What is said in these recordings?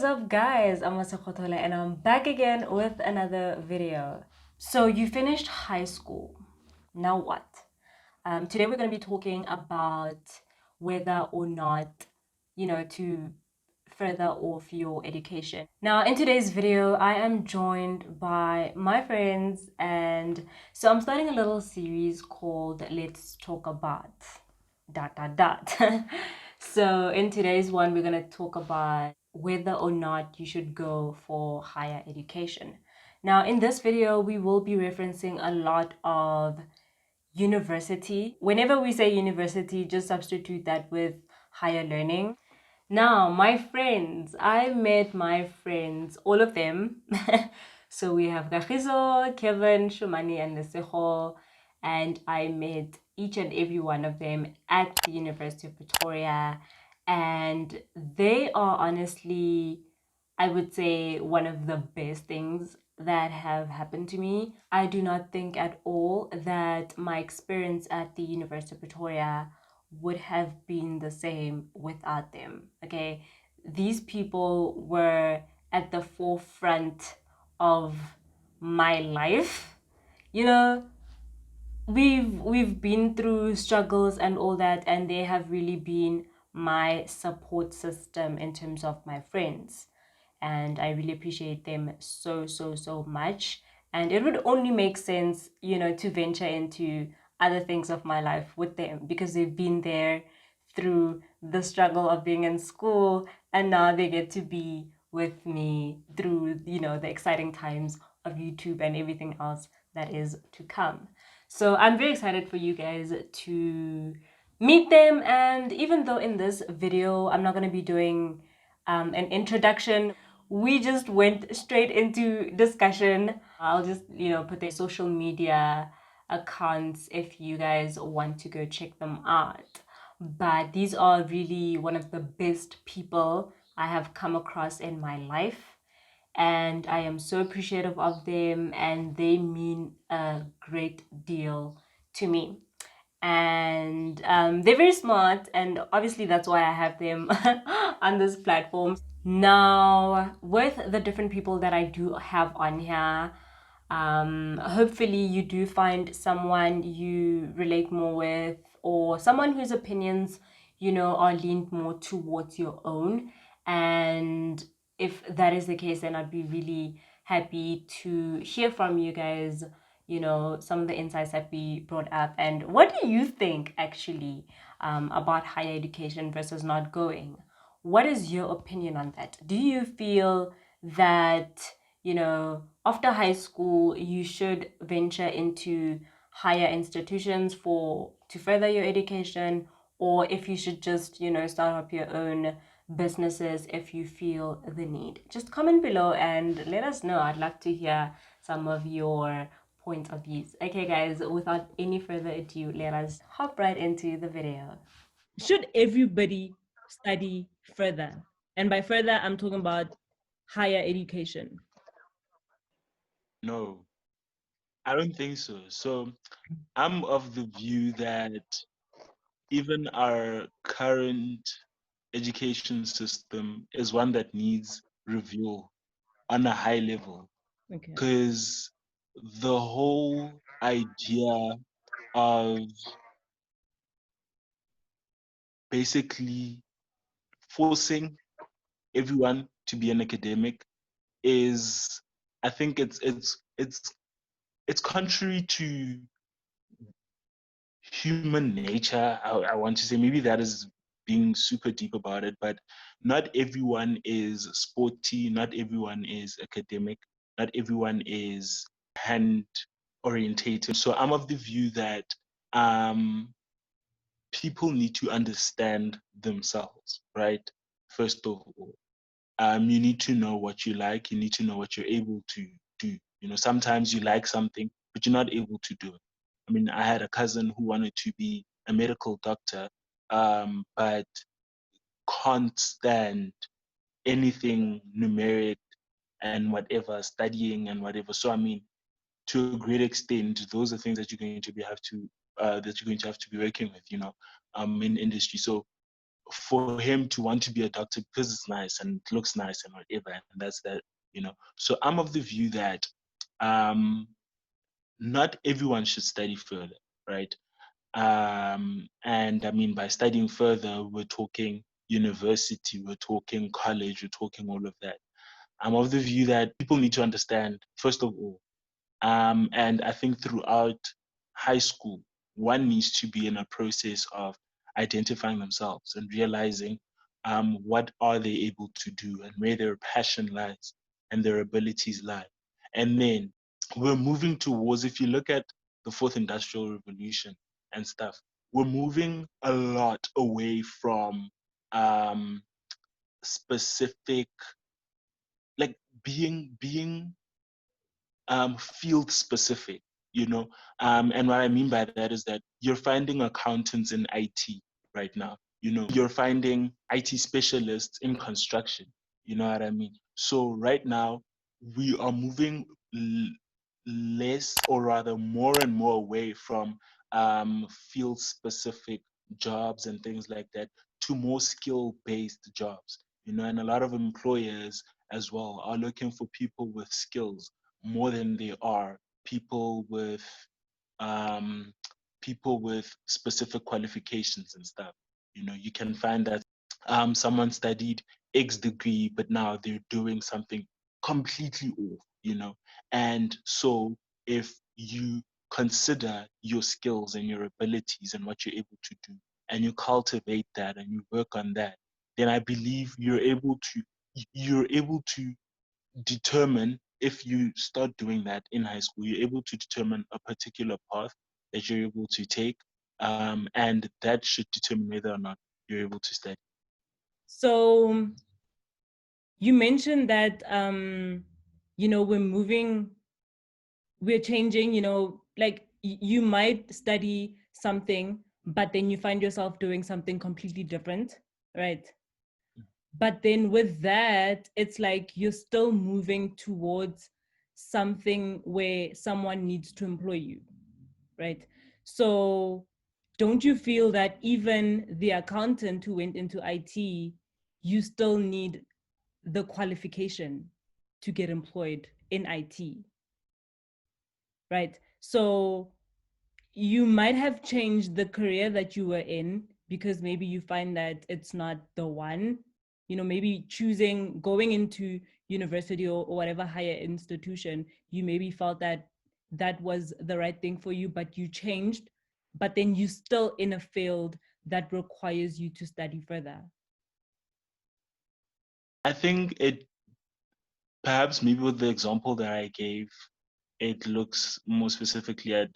is up, guys? I'm Masego Thole and I'm back again with another video. So you finished high school. Now what? Today we're going to be talking about whether or not, to further off your education. Now, in today's video, I am joined by my friends, and so I'm starting a little series called Let's Talk About dot dot dot. So in today's one, we're going to talk about whether or not you should go for higher education. Now, in this video, we will be referencing a lot of university. Whenever we say university, just substitute that with higher learning. Now, my friends, I met my friends, all of them. So we have Gachizo, Kevin, Shumani, and Lesego, and I met each and every one of them at the University of Pretoria. And they are honestly, I would say, one of the best things that have happened to me. I do not think at all that my experience at the University of Pretoria would have been the same without them. Okay, these people were at the forefront of my life. You know, we've been through struggles and all that, and they have really been my support system in terms of my friends, and I really appreciate them so much. And it would only make sense, to venture into other things of my life with them because they've been there through the struggle of being in school, and now they get to be with me through, the exciting times of YouTube and everything else that is to come. So I'm very excited for you guys to meet them. And even though in this video I'm not going to be doing an introduction, we just went straight into discussion. I'll just, put their social media accounts if you guys want to go check them out. But these are really one of the best people I have come across in my life, and I am so appreciative of them, and they mean a great deal to me. And they're very smart, and obviously that's why I have them on this platform. Now, with the different people that I do have on here, hopefully you do find someone you relate more with, or someone whose opinions, are leaned more towards your own. And if that is the case, then I'd be really happy to hear from you guys, some of the insights that we brought up. And what do you think actually about higher education versus not going? What is your opinion on that? Do you feel that, after high school, you should venture into higher institutions to further your education, or if you should just, start up your own businesses if you feel the need? Just comment below and let us know. I'd love to hear some of your points of views. Okay, guys, without any further ado, let us hop right into the video. Should everybody study further? And by further, I'm talking about higher education. No, I don't think so. So I'm of the view that even our current education system is one that needs review on a high level, Okay. because the whole idea of basically forcing everyone to be an academic is, I think it's contrary to human nature. I want to say, maybe that is being super deep about it, but not everyone is sporty, not everyone is academic, not everyone is hand orientated. So I'm of the view that people need to understand themselves, right? First of all, you need to know what you like, you need to know what you're able to do. Sometimes you like something but you're not able to do it. I mean, I had a cousin who wanted to be a medical doctor, but can't stand anything numeric and whatever, studying and whatever. So I mean, to a great extent, those are things that you're going to be have to that you're going to have to be working with, in industry. So for him to want to be a doctor because it's nice and it looks nice and whatever, and that's that, you know. So I'm of the view that not everyone should study further, right? And I mean, by studying further, we're talking university, we're talking college, we're talking all of that. I'm of the view that people need to understand, first of all, and I think throughout high school, one needs to be in a process of identifying themselves and realizing what are they able to do and where their passion lies and their abilities lie. And then we're moving towards, if you look at the fourth industrial revolution and stuff, we're moving a lot away from um, specific, like being field specific, you know. And what I mean by that is that you're finding accountants in IT right now, you know, you're finding IT specialists in construction, you know what I mean? So right now, we are moving less, or rather more and more away from field specific jobs and things like that to more skill based jobs, you know. And a lot of employers as well are looking for people with skills more than they are people with um, people with specific qualifications and stuff. You know, you can find that someone studied X degree, but now they're doing something completely off. You know, and so if you consider your skills and your abilities and what you're able to do, and you cultivate that and you work on that, then I believe you're able to determine, if you start doing that in high school, you're able to determine a particular path that you're able to take, and that should determine whether or not you're able to study. So you mentioned that we're changing, like you might study something, but then you find yourself doing something completely different, right? But then with that, it's like you're still moving towards something where someone needs to employ you, right? So don't you feel that even the accountant who went into IT, you still need the qualification to get employed in IT, right? So you might have changed the career that you were in because maybe you find that it's not the one, maybe choosing going into university or whatever higher institution, you maybe felt that that was the right thing for you, but you changed, but then you still in a field that requires you to study further. I think it, perhaps maybe with the example that I gave, it looks more specifically at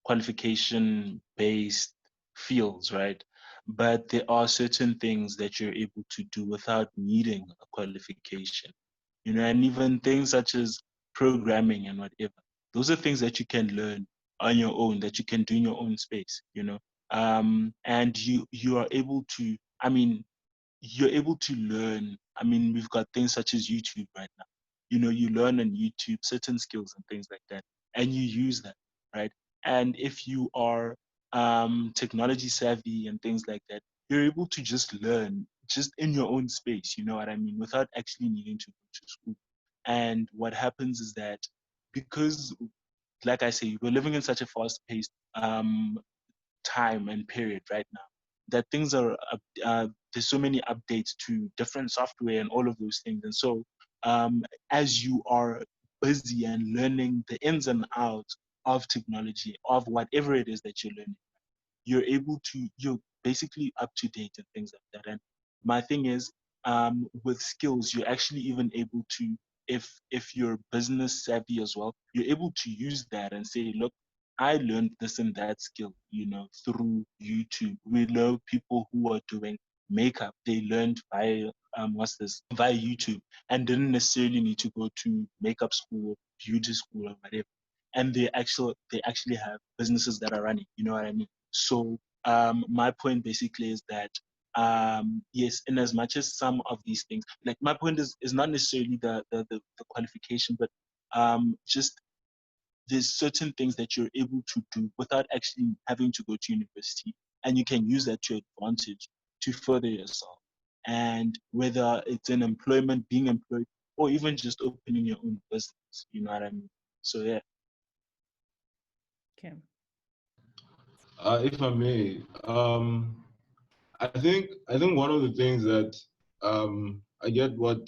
qualification based fields, right? But there are certain things that you're able to do without needing a qualification, you know, and even things such as programming and whatever. Those are things that you can learn on your own, that you can do in your own space, you know. And you are able to, I mean, you're able to learn. I mean, we've got things such as YouTube right now. You know, you learn on YouTube certain skills and things like that, and you use that, right? And if you are technology savvy and things like that, you're able to just learn just in your own space, you know what I mean, without actually needing to go to school. And what happens is that, because, like I say, we're living in such a fast-paced time and period right now, that things are there's so many updates to different software and all of those things. And so as you are busy and learning the ins and outs of technology, of whatever it is that you're learning, you're basically up to date and things like that. And my thing is, with skills, you're actually even able to, if you're business savvy as well, you're able to use that and say, look, I learned this and that skill, you know, through YouTube. We know people who are doing makeup, they learned via via YouTube, and didn't necessarily need to go to makeup school or beauty school or whatever. And they actually have businesses that are running, you know what I mean? So my point basically is that yes, in as much as some of these things, like, my point is not necessarily the qualification, but just there's certain things that you're able to do without actually having to go to university, and you can use that to your advantage to further yourself. And whether it's in employment, being employed, or even just opening your own business, you know what I mean? So yeah. Okay. If I may, I think one of the things that I get what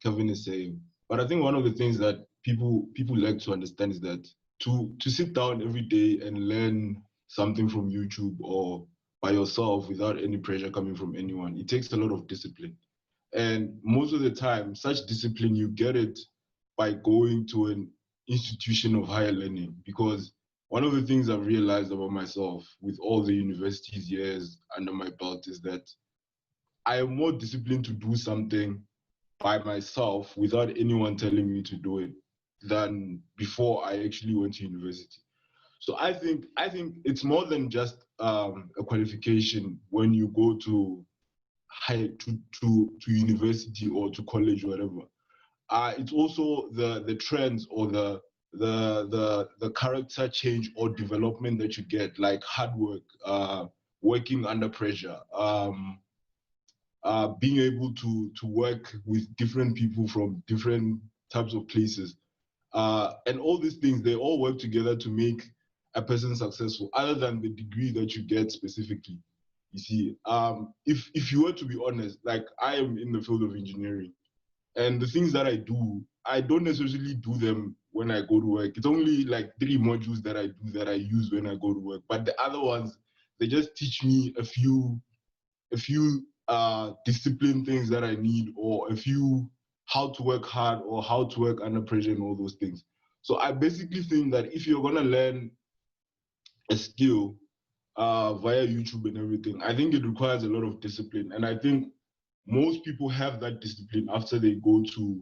Kevin is saying, but I think one of the things that people like to understand is that to sit down every day and learn something from YouTube or by yourself without any pressure coming from anyone, it takes a lot of discipline. And most of the time, such discipline you get it by going to an institution of higher learning. Because one of the things I've realized about myself with all the universities years under my belt is that I am more disciplined to do something by myself without anyone telling me to do it than before I actually went to university. So I think it's more than just a qualification when you go to high to university or to college or whatever. It's also the trends or the character change or development that you get, like hard work, working under pressure, being able to work with different people from different types of places, and all these things, they all work together to make a person successful, other than the degree that you get specifically. You see, if you were to be honest, like I am in the field of engineering, and the things that I do, I don't necessarily do them when I go to work. It's only like 3 modules that I do that I use when I go to work. But the other ones, they just teach me a few discipline things that I need, or a few how to work hard or how to work under pressure and all those things. So I basically think that if you're gonna learn a skill via YouTube and everything, I think it requires a lot of discipline. And I think most people have that discipline after they go to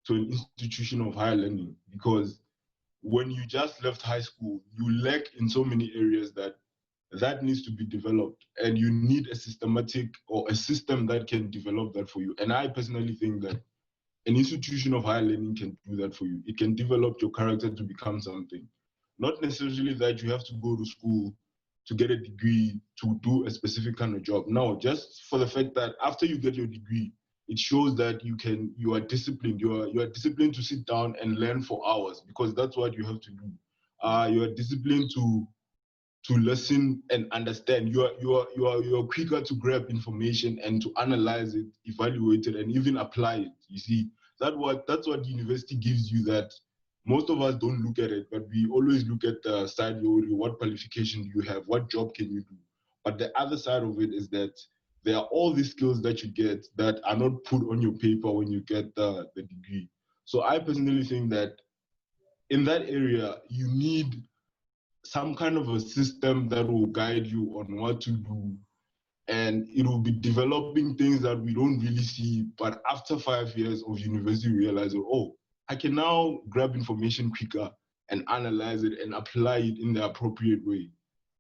an institution of higher learning, because when you just left high school, you lack in so many areas that needs to be developed, and you need a systematic or a system that can develop that for you. And I personally think that an institution of higher learning can do that for you. It can develop your character to become something. Not necessarily that you have to go to school to get a degree to do a specific kind of job. No, just for the fact that after you get your degree, it shows that you are disciplined. You are disciplined to sit down and learn for hours, because that's what you have to do. You are disciplined to listen and understand. You are quicker to grab information and to analyze it, evaluate it, and even apply it. You see, that's what university gives you, that most of us don't look at it, but we always look at the side. What qualification do you have? What job can you do? But the other side of it is that there are all these skills that you get that are not put on your paper when you get the degree. So I personally think that in that area, you need some kind of a system that will guide you on what to do, and it will be developing things that we don't really see, but after 5 years of university we realize, oh, I can now grab information quicker and analyze it and apply it in the appropriate way,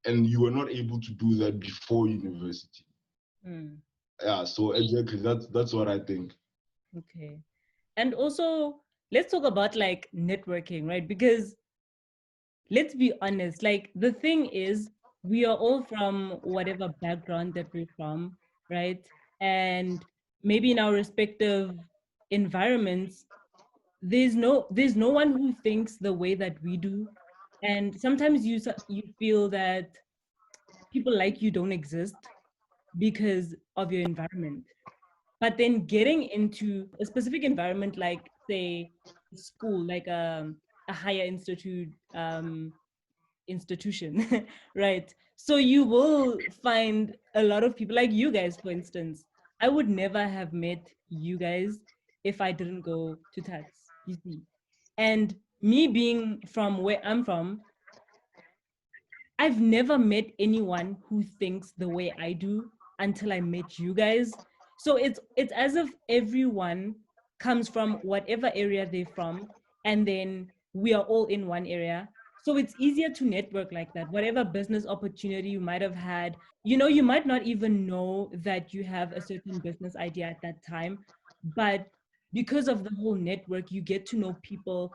and you were not able to do that before university. Yeah, so exactly, that's what I think. Okay. And also, let's talk about like networking, right? Because let's be honest, like the thing is, we are all from whatever background that we're from, right? And maybe in our respective environments, there's no one who thinks the way that we do. And sometimes you feel that people like you don't exist because of your environment. But then getting into a specific environment, like say school, like a higher institution, right? So you will find a lot of people like you guys, for instance. I would never have met you guys if I didn't go to tax, you see. And me being from where I'm from, I've never met anyone who thinks the way I do until I met you guys. So it's as if everyone comes from whatever area they're from, and then we are all in one area. So it's easier to network like that. Whatever business opportunity you might have had, you might not even know that you have a certain business idea at that time, but because of the whole network, you get to know people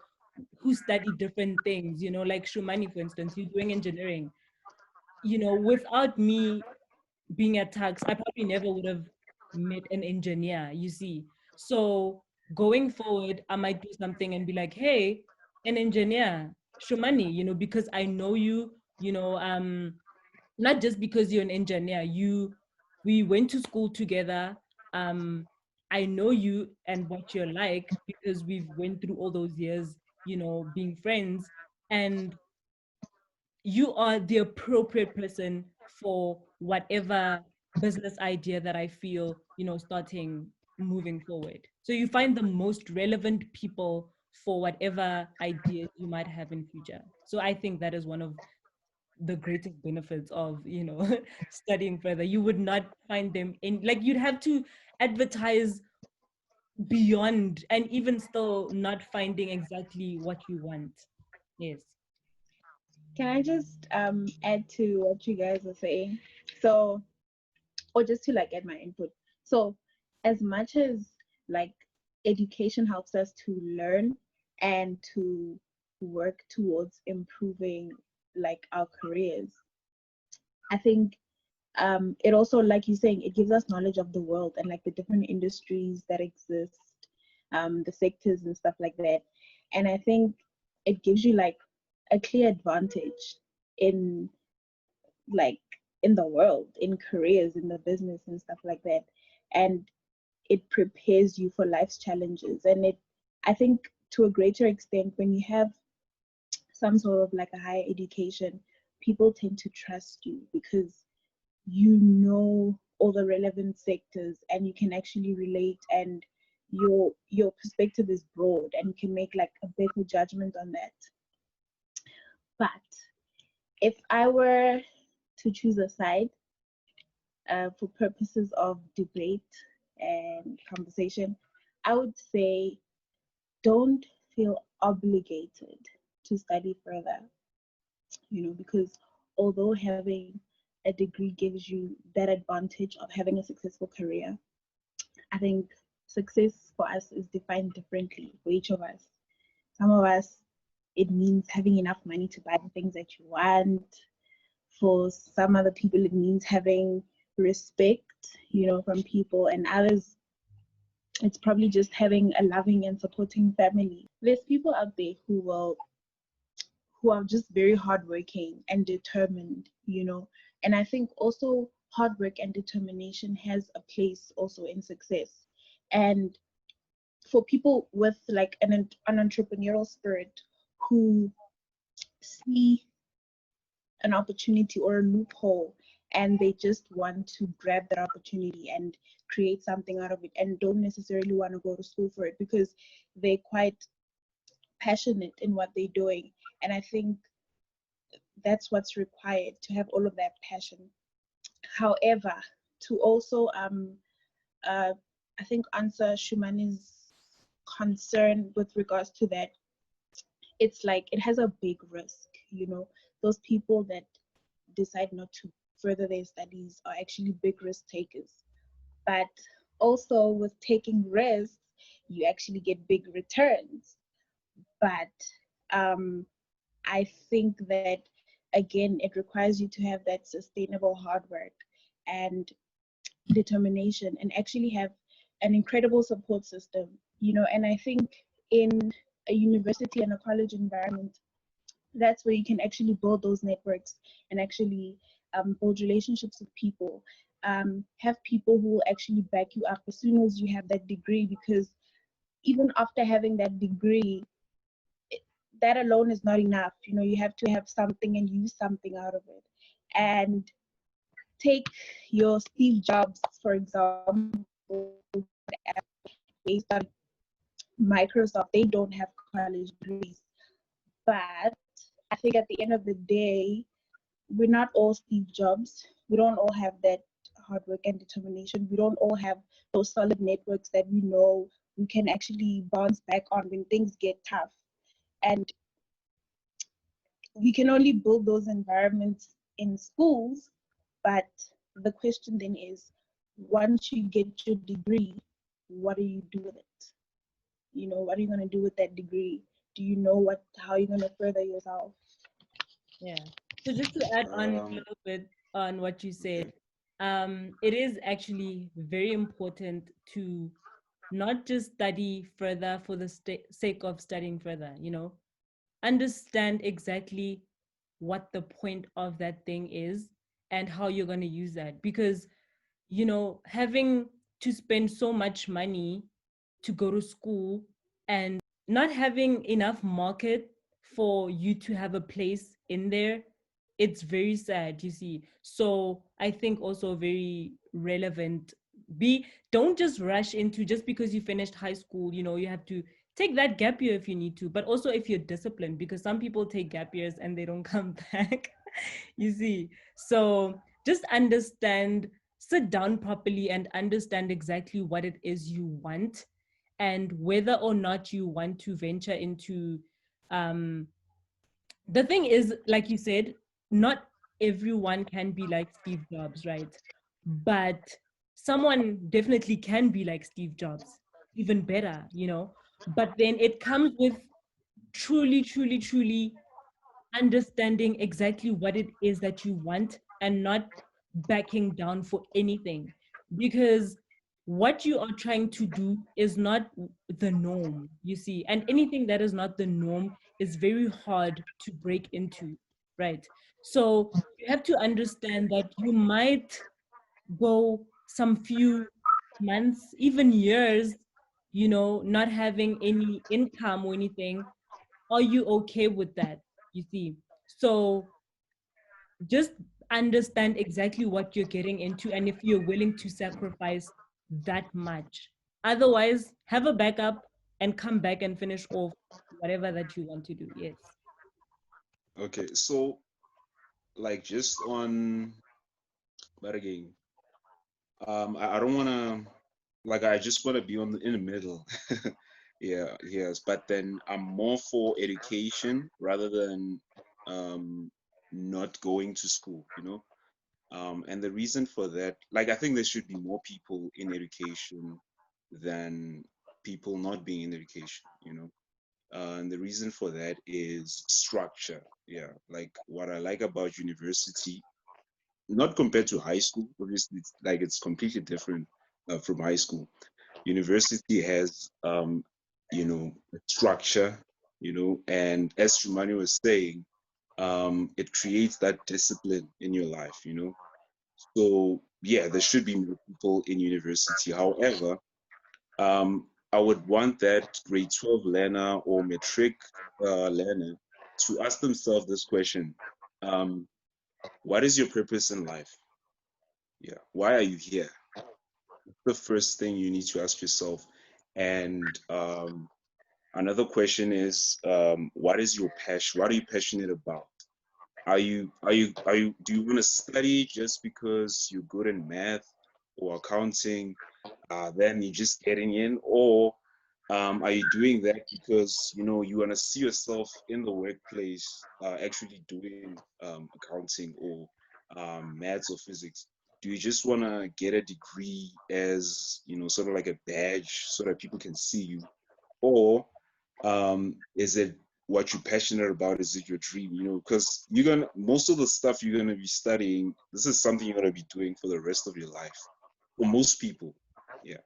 who study different things, like Shumani, for instance, you're doing engineering. Without me being at tax, I probably never would have met an engineer, you see. So going forward, I might do something and be like, hey, an engineer, show money, because I know you, not just because you're an engineer, we went to school together. I know you and what you're like because we've went through all those years, being friends. And you are the appropriate person for whatever business idea that I feel, starting moving forward. So you find the most relevant people for whatever ideas you might have in future. So I think that is one of the greatest benefits of, studying further. You would not find them in, like, you'd have to advertise beyond and even still not finding exactly what you want. Yes. Can I just add to what you guys are saying? So, or just to like get my input. So, as much as like education helps us to learn and to work towards improving like our careers, I think it also, like you're saying, it gives us knowledge of the world and like the different industries that exist, the sectors and stuff like that. And I think it gives you like a clear advantage in like in the world, in careers, in the business and stuff like that. And it prepares you for life's challenges. And I think to a greater extent, when you have some sort of like a higher education, people tend to trust you because you know all the relevant sectors and you can actually relate, and your perspective is broad and you can make like a better judgment on that. But if I were to choose a side for purposes of debate and conversation, I would say don't feel obligated to study further, because although having a degree gives you that advantage of having a successful career, I think success for us is defined differently for each of us. Some of us, it means having enough money to buy the things that you want. For some other people, it means having respect, from people. And others, it's probably just having a loving and supporting family. There's people out there who are just very hardworking and determined, And I think also hard work and determination has a place also in success. And for people with like an entrepreneurial spirit who see an opportunity or a loophole and they just want to grab that opportunity and create something out of it and don't necessarily want to go to school for it because they're quite passionate in what they're doing. And I think that's what's required to have all of that passion. However, to also I think answer Shumani's concern with regards to that, it's like it has a big risk, those people that decide not to further their studies are actually big risk takers. But also with taking risks, you actually get big returns. But I think that again, it requires you to have that sustainable hard work and determination and actually have an incredible support system, and I think in a university and a college environment, that's where you can actually build those networks and actually build relationships with people, have people who will actually back you up as soon as you have that degree, because even after having that degree, that alone is not enough. You have to have something and use something out of it. And take your Steve Jobs, for example, based on Microsoft, they don't have college degrees. But I think at the end of the day, we're not all Steve Jobs. We don't all have that hard work and determination. We don't all have those solid networks that we know we can actually bounce back on when things get tough. And we can only build those environments in schools. But the question then is, once you get your degree, what do you do with it? What are you going to do with that degree? Do you know how you're going to further yourself? Yeah. So just to add on a Um, little bit on what you said, okay. it is actually very important to not just study further for the sake of studying further, understand exactly what the point of that thing is and how you're going to use that. Because, having to spend so much money to go to school and not having enough market for you to have a place in there, it's very sad, you see. So I think also very relevant, don't just rush into, just because you finished high school, you have to take that gap year if you need to, but also if you're disciplined, because some people take gap years and they don't come back. You see. So just understand, sit down properly and understand exactly what it is you want, and whether or not you want to venture into, the thing is, like you said, not everyone can be like Steve Jobs, right? But someone definitely can be like Steve Jobs, even better, but then it comes with truly, truly, truly understanding exactly what it is that you want and not backing down for anything, because what you are trying to do is not the norm, you see, and anything that is not the norm is very hard to break into, right? So you have to understand that you might go some few months, even years, not having any income or anything. Are you okay with that, you see? So just understand exactly what you're getting into and if you're willing to sacrifice that much. Otherwise, have a backup and come back and finish off whatever that you want to do. Yes. Okay, so like just on, but again, I don't want to, like, I just want to be in the middle. Yeah, yes, but then I'm more for education rather than um not going to school, and the reason for that, like, I think there should be more people in education than people not being in education. And the reason for that is structure. Yeah, like what I like about university, not compared to high school, obviously, it's completely different from high school. University has, a structure, and as Shumani was saying, it creates that discipline in your life. So yeah, there should be more people in university. However, I would want that grade 12 learner or matric learner to ask themselves this question. What is your purpose in life? Yeah. Why are you here? The first thing you need to ask yourself. And another question is, what is your passion? What are you passionate about? Do you want to study just because you're good in math or accounting? Then you're just getting in, or are you doing that because you want to see yourself in the workplace actually doing accounting or maths or physics? Do you just want to get a degree as sort of like a badge so that people can see you, or is it what you're passionate about? Is it your dream? Because most of the stuff you're gonna be studying, this is something you're gonna be doing for the rest of your life. For most people, yeah.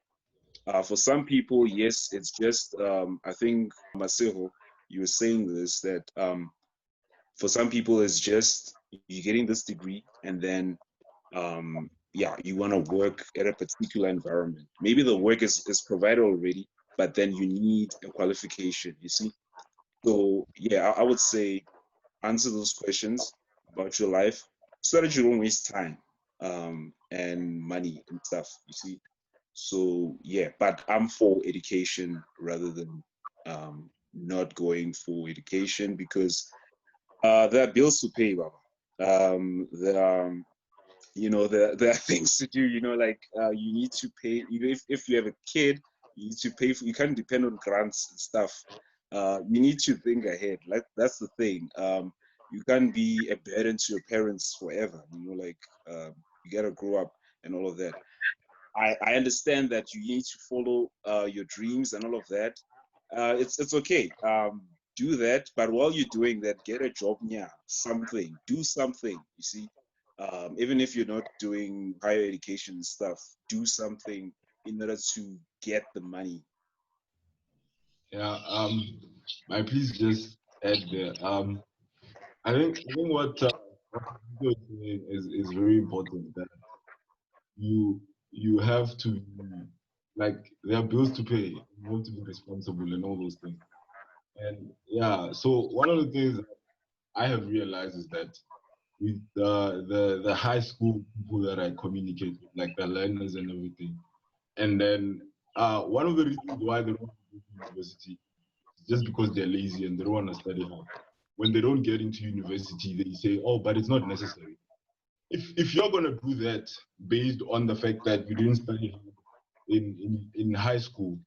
For some people, yes, it's just I think Masego, you were saying this, that for some people it's just you're getting this degree and then yeah, you want to work at a particular environment. Maybe the work is provided already, but then you need a qualification, you see. So yeah, I would say answer those questions about your life so that you don't waste time and money and stuff, you see. So yeah, but I'm for education rather than not going for education, because there are bills to pay, Baba. There are there are things to do, like you need to pay. Even if you have a kid, you need to pay for. You can't depend on grants and stuff. You need to think ahead. Like, that's the thing. You can't be a burden to your parents forever. Like you gotta grow up and all of that. I understand that you need to follow your dreams and all of that. It's okay. Do that, but while you're doing that, get a job, yeah, something, do something. You see, even if you're not doing higher education stuff, do something in order to get the money. Yeah. I please just add there. I think what you're saying is very important. That you have to like there are bills to pay. You have to be responsible and all those things. And yeah, so one of the things that I have realized is that with the high school people that I communicate with, like the learners and everything, and then one of the reasons why they don't want to go to university is just because they're lazy and they don't want to study hard. When they don't get into university, they say, "Oh, but it's not necessary." If you're gonna do that based on the fact that you didn't study hard in high school,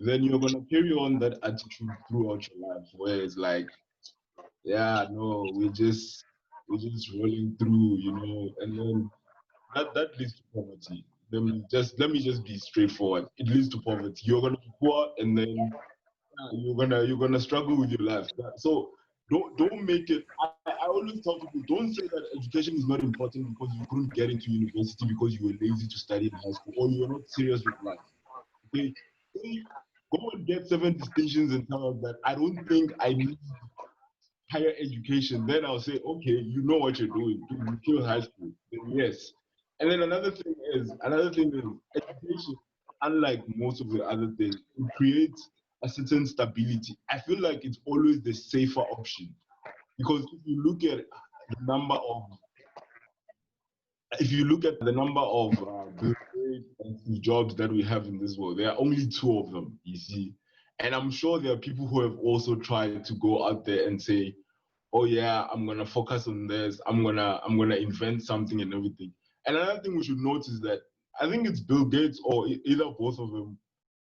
then you're gonna carry on that attitude throughout your life, where it's like, yeah, no, we're just rolling through, and then that leads to poverty. Let me just be straightforward. It leads to poverty. You're gonna be poor, and then you're gonna struggle with your life. So don't make it. I always tell people, don't say that education is not important because you couldn't get into university because you were lazy to study in high school or you were not serious with life. Okay, Say, go and get 7 distinctions and tell us that I don't think I need higher education. Then I'll say, okay, you know what you're doing. You kill high school. Then yes. And then another thing is education, unlike most of the other things, it creates a certain stability. I feel like it's always the safer option because if you look at the number of Bill Gates and Steve Jobs that we have in this world, there are only two of them, you see. And I'm sure there are people who have also tried to go out there and say, "Oh yeah, I'm gonna focus on this. I'm gonna invent something and everything." And another thing we should note is that I think it's Bill Gates or either both of them.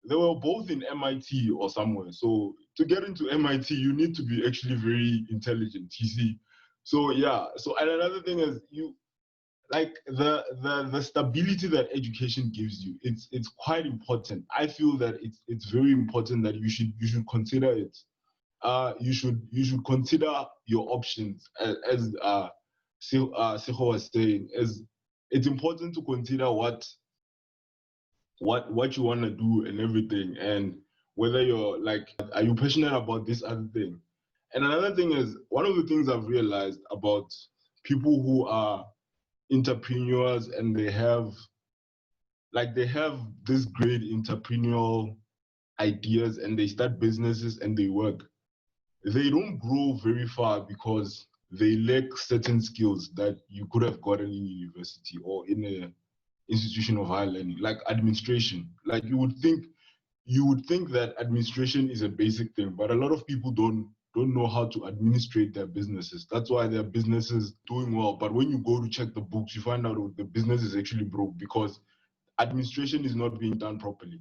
They were both in MIT or somewhere. So to get into MIT, you need to be actually very intelligent. You see. So yeah. So and another thing is you like the stability that education gives you. It's quite important. I feel that it's very important that you should consider it. You should consider your options as Seho was saying. As it's important to consider what you want to do and everything, and whether you're like, are you passionate about this other thing? And another thing is, one of the things I've realized about people who are entrepreneurs and they have this great entrepreneurial ideas and they start businesses and they work, they don't grow very far because they lack certain skills that you could have gotten in university or in a institution of higher learning, like administration. Like you would think that administration is a basic thing, but a lot of people don't know how to administrate their businesses. That's why their businesses doing well. But when you go to check the books, you find out the business is actually broke because administration is not being done properly.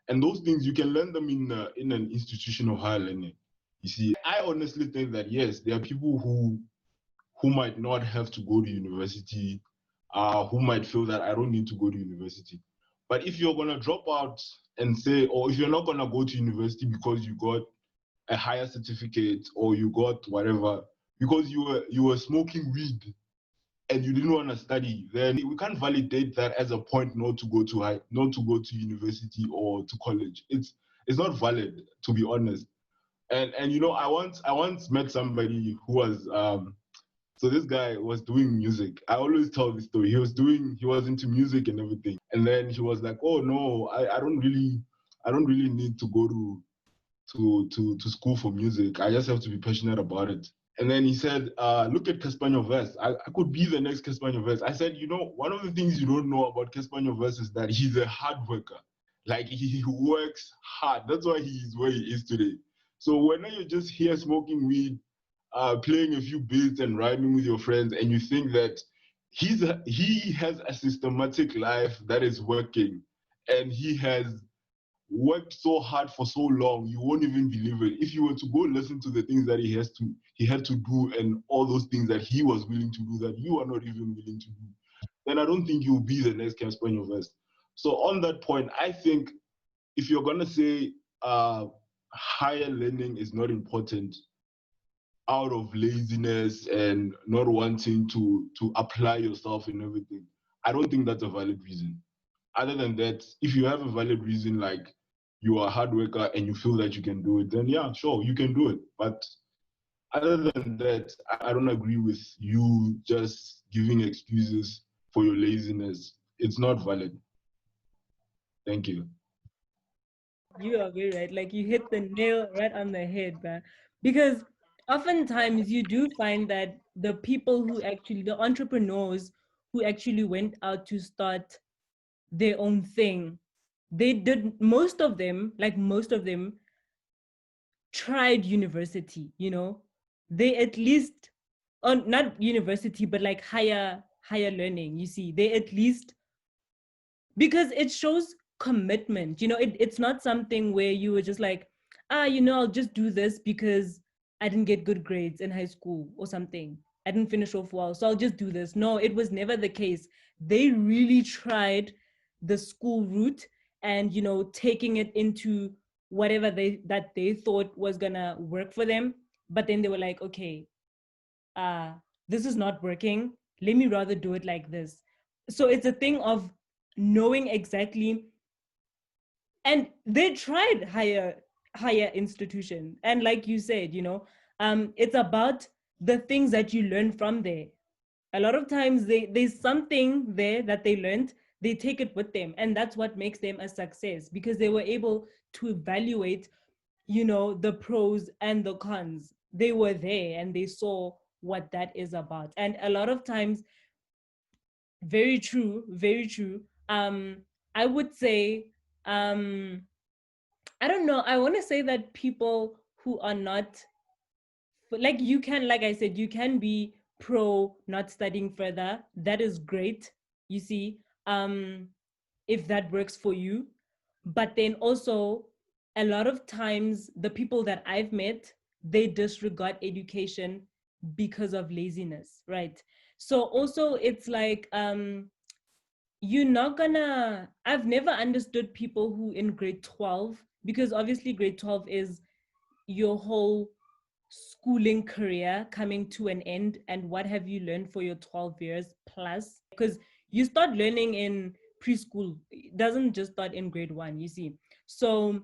And those things you can learn them in an institution of higher learning. You see, I honestly think that yes, there are people who might not have to go to university, who might feel that I don't need to go to university. But if you're gonna drop out and say, or if you're not gonna go to university because you got a higher certificate or you got whatever, because you were smoking weed and you didn't want to study, then we can't validate that as a point not to go to university or to college. It's not valid, to be honest. And I once met somebody who was so this guy was doing music. I always tell this story. He was into music and everything. And then he was like, "Oh no, I don't really need to go to school for music. I just have to be passionate about it." And then he said, "Look at Caspanyo Vest. I could be the next Caspanyo Vest." I said, one of the things you don't know about Caspanyo Vest is that he's a hard worker. Like he works hard. That's why he is where he is today. So when you're just here smoking weed, playing a few beats and rhyming with your friends, and you think that he has a systematic life that is working, and he has worked so hard for so long, you won't even believe it. If you were to go listen to the things that he had to do and all those things that he was willing to do that you are not even willing to do, then I don't think you'll be the next Casper Nyovest. So on that point, I think if you're gonna say higher learning is not important, out of laziness and not wanting to apply yourself in everything, I don't think that's a valid reason. Other than that, if you have a valid reason, like you are a hard worker and you feel that you can do it, then yeah, sure, you can do it. But other than that, I don't agree with you just giving excuses for your laziness. It's not valid. Thank you. You are very right. Like you hit the nail right on the head, man. Because oftentimes you do find that the people who actually, the entrepreneurs who actually went out to start their own thing, they did, most of them tried university, you know? They at least, on not university, but like higher learning, you see, they at least, because it shows commitment, you know. It's not something where you were just like, I'll just do this because I didn't get good grades in high school or something, I didn't finish off well, so I'll just do this. No, it was never the case. They really tried the school route, and taking it into whatever they thought was gonna work for them. But then they were like, okay, uh this is not working, let me rather do it like this. So it's a thing of knowing exactly. And they tried higher institution, and like you said, it's about the things that you learn from there. A lot of times there's something there that they learned, they take it with them, and that's what makes them a success, because they were able to evaluate, the pros and the cons. They were there and they saw what that is about. And a lot of times, very true, very true. I would say, I don't know, I want to say that people who are not, like, you can, like I said, you can be pro not studying further. That is great, you see, if that works for you. But then also, a lot of times the people that I've met, they disregard education because of laziness, right? So also it's like, you're not gonna, I've never understood people who in grade 12, because obviously grade 12 is your whole schooling career coming to an end. And what have you learned for your 12 years plus? Because you start learning in preschool, it doesn't just start in grade 1, you see. So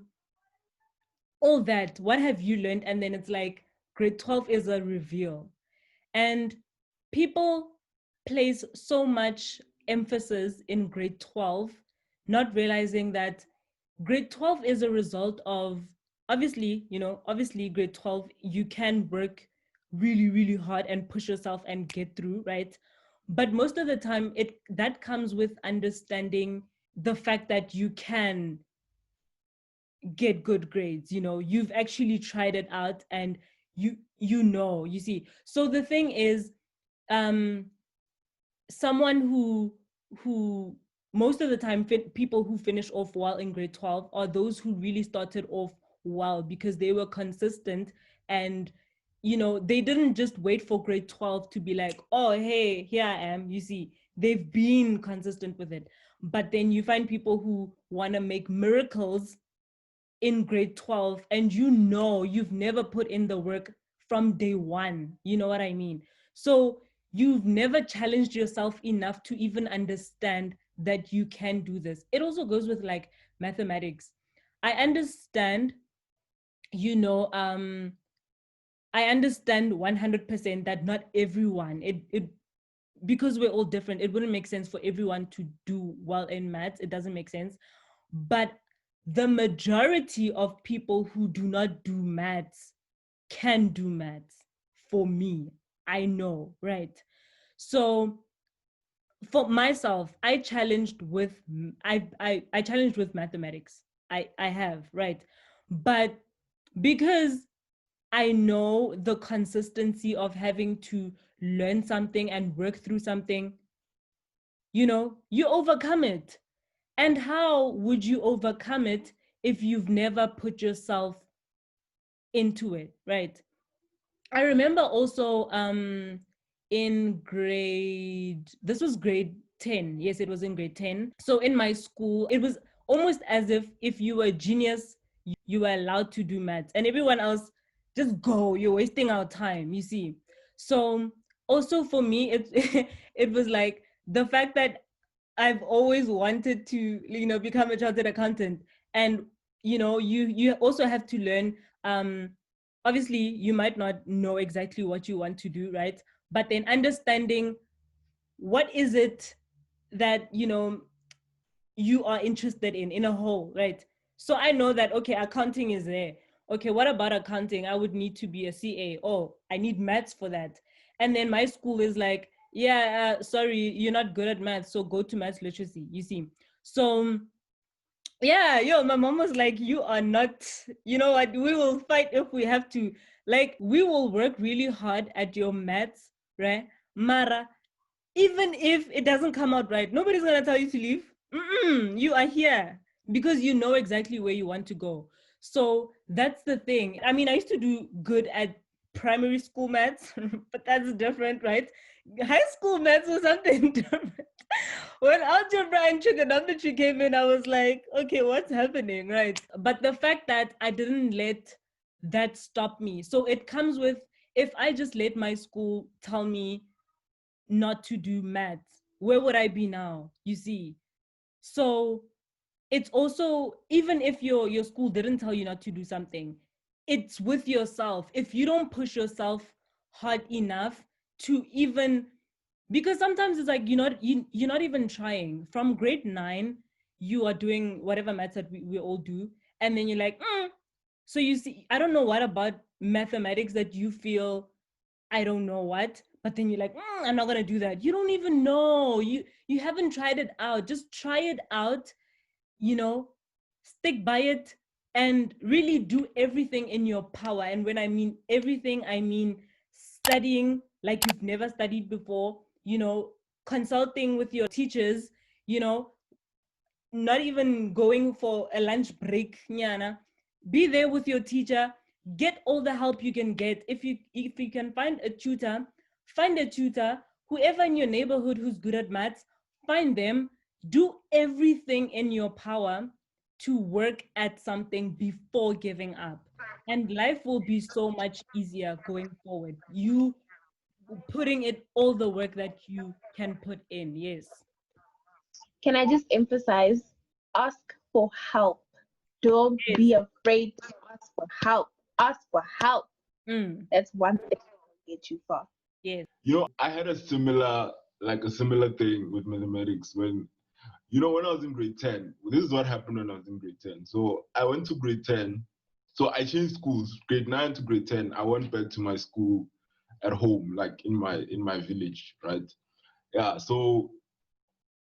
all that, what have you learned? And then it's like grade 12 is a reveal. And people place so much emphasis in grade 12, not realizing that grade 12 is a result of, obviously grade 12, you can work really, really hard and push yourself and get through, right? But most of the time, that comes with understanding the fact that you can get good grades. You've actually tried it out, and you see. So the thing is, um someone who most of the time, people who finish off well in grade 12 are those who really started off well, because they were consistent. And they didn't just wait for grade 12 to be like, oh, hey, here I am, you see. They've been consistent with it. But then you find people who want to make miracles in grade 12, and you've never put in the work from day one. You know what I mean? So you've never challenged yourself enough to even understand that you can do this. It also goes with like mathematics. I understand, you know um I understand 100% that not everyone, it because we're all different, it wouldn't make sense for everyone to do well in maths. It doesn't make sense. But the majority of people who do not do maths can do maths. For me, I know, right? So for myself, I challenged with mathematics. I have, right? But because I know the consistency of having to learn something and work through something, you overcome it. And how would you overcome it if you've never put yourself into it, right? I remember also, in this was grade 10. Yes, it was in grade 10. So in my school, it was almost as if you were a genius, you were allowed to do maths, and everyone else just go. You're wasting our time, you see. So also for me, it was like the fact that I've always wanted to, become a chartered accountant. And, you also have to learn, obviously you might not know exactly what you want to do, right? But then understanding what is it that, you are interested in a whole, right? So I know that, okay, accounting is there. Okay, what about accounting? I would need to be a CA. Oh, I need maths for that. And then my school is like, yeah, sorry, you're not good at maths, so go to maths literacy, you see. So yeah, my mom was like, you are not, you know what, we will fight if we have to. Like, we will work really hard at your maths, right? Mara, even if it doesn't come out right, nobody's gonna tell you to leave. You are here because you know exactly where you want to go. So that's the thing. I mean, I used to do good at primary school maths, but that's different, right? High school maths was something different. When algebra and trigonometry came in, I was like, okay, what's happening, right? But the fact that I didn't let that stop me. So it comes with, if I just let my school tell me not to do maths, where would I be now? You see? So it's also, even if your school didn't tell you not to do something, it's with yourself. If you don't push yourself hard enough to even, because sometimes it's like you're not even trying. From grade 9, you are doing whatever maths that we all do, and then you're like, so you see, I don't know what about mathematics that you feel, I don't know what, but then you're like, I'm not gonna do that. You don't even know. You haven't tried it out. Just try it out, stick by it, and really do everything in your power. And when I mean everything, I mean studying like you've never studied before, consulting with your teachers, you know, not even going for a lunch break, nyana. Be there with your teacher. Get all the help you can get. If you can find a tutor, find a tutor. Whoever in your neighborhood who's good at maths, find them. Do everything in your power to work at something before giving up. And life will be so much easier going forward. You putting it all the work that you can put in. Yes. Can I just emphasize, ask for help. Don't Yes. be afraid to ask for help. Ask for help. That's one thing that will get you far. Yes. I had a similar thing with mathematics when I was in grade 10. This is what happened when I was in grade 10. So I went to grade 10. So I changed schools, grade 9 to grade 10. I went back to my school at home, like in my village, right? Yeah. So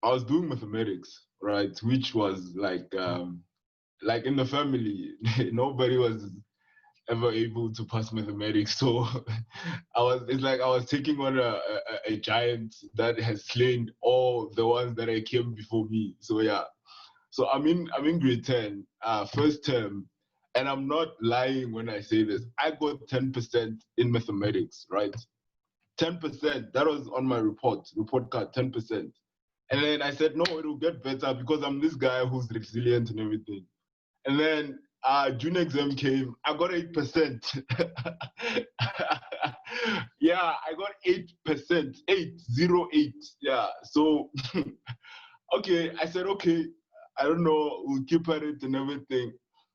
I was doing mathematics, right? Which was like in the family, nobody was ever able to pass mathematics. So it's like I was taking on a giant that has slain all the ones that I came before me. So yeah. So I'm in grade 10, first term, and I'm not lying when I say this. I got 10% in mathematics, right? 10%. That was on my report card, 10%. And then I said, no, it'll get better because I'm this guy who's resilient and everything. And then June exam came, I got 8%. Yeah, I got 8%, 808. Yeah, so, okay, I said, okay, I don't know, we'll keep at it and everything.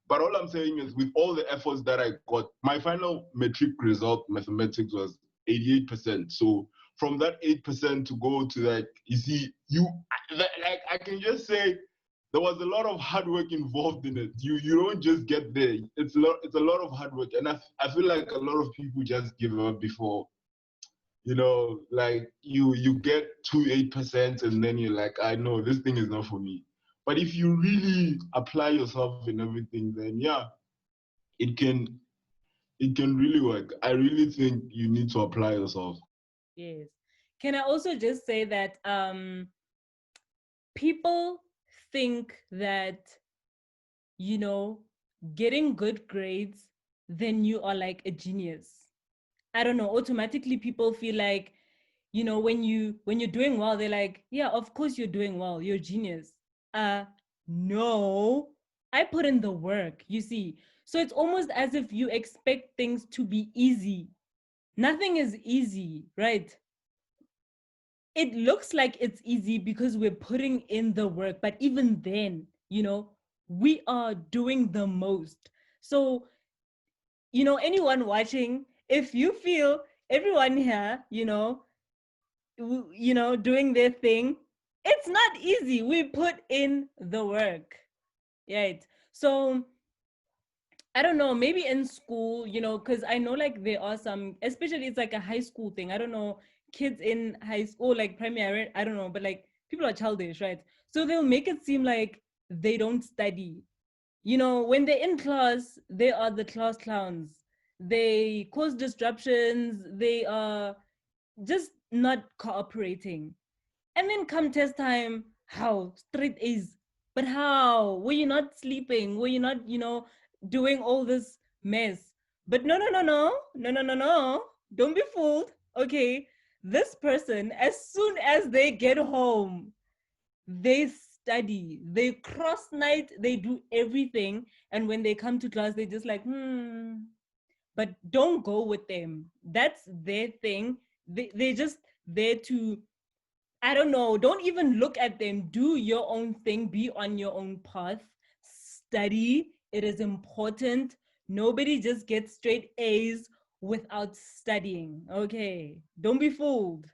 But all I'm saying is, with all the efforts that I got, my final metric result, mathematics, was 88%. So from that 8% to go to that, you see, I can just say there was a lot of hard work involved in it. You don't just get there. It's a lot of hard work, and I feel like a lot of people just give up before. Like you get 8%, and then you're like, I know this thing is not for me. But if you really apply yourself in everything, then yeah, it can really work. I really think you need to apply yourself. Yes. Can I also just say that people think that, getting good grades, then you are like a genius. I don't know, automatically people feel like, when you're doing well, they're like, yeah, of course you're doing well, you're a genius. No, I put in the work, you see. So it's almost as if you expect things to be easy. Nothing is easy, right? It looks like it's easy because we're putting in the work, but even then, we are doing the most. So, anyone watching, if you feel everyone here, doing their thing, it's not easy. We put in the work, right? So I don't know, maybe in school, because I know like there are some, especially it's like a high school thing. I don't know, kids in high school, like primary, I don't know, but like people are childish, right? So they'll make it seem like they don't study. When they're in class, they are the class clowns. They cause disruptions. They are just not cooperating. And then come test time, how? Straight A's. But how? Were you not sleeping? Were you not, doing all this mess? But no, no, no, no, no, no, no, no. Don't be fooled. Okay. This person, as soon as they get home, they study, they cross night, they do everything. And when they come to class, they just like, but don't go with them. That's their thing. They're just there to, I don't know, don't even look at them. Do your own thing, be on your own path, study. It is important. Nobody just gets straight A's without studying. Okay, don't be fooled.